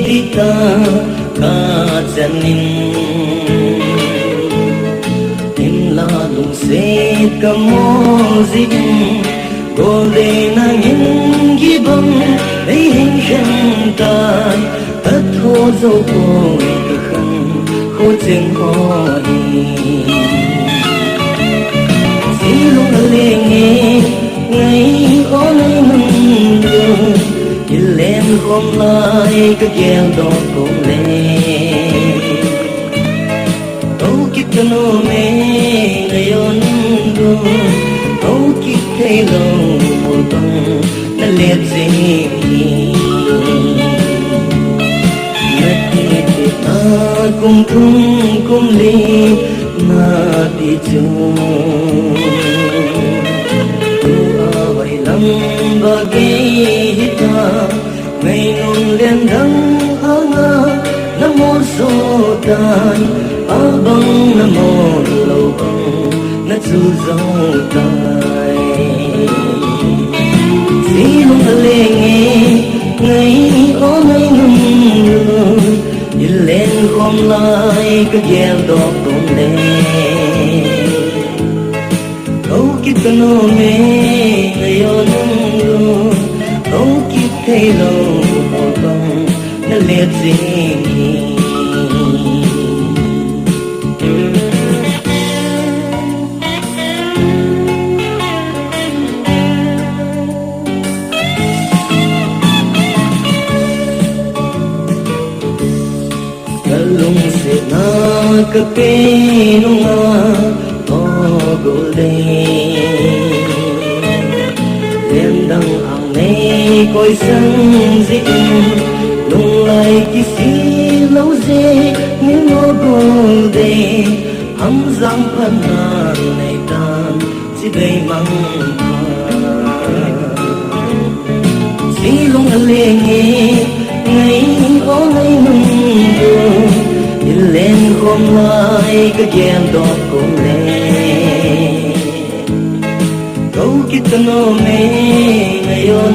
dita ka janin in la lung se ka mo zing gole na in gibam ei hin shan tai tất thô dâu côi ka khăn khô chừng ho hi si lung le nghe ngày có nơi mừng đường lên hôm nay cái kèo đó cũng lên đâu kịp cho nó mê ngày ôn đôi đâu kịp thấy lòng một tông đã liệt gì ta cùng thung cùng ly mà đi chung vậy lắm và cái ta ngày nôn lên đắng ngơ nam mô số tai băng nam mô lâu băng na chu dâu tai si lung lê nghe ngày có ngày nung nhìn lên hôm nay cái gheo đó cũng lên đâu kịp cái nô mê ngày ôn luôn đâu kịp thấy lâu một vòng nó liệt gì lung se na ka pe nu nga o go le lên đằng hàng này coi sân dị lung lại kỳ si lâu dê những ngô go de hâm giang phần này tan chỉ đầy măng si lung le nghe ngày có ngày mừng lên hôm nay cái game đó cũng lên đâu kịp cho nó mê ngày ôn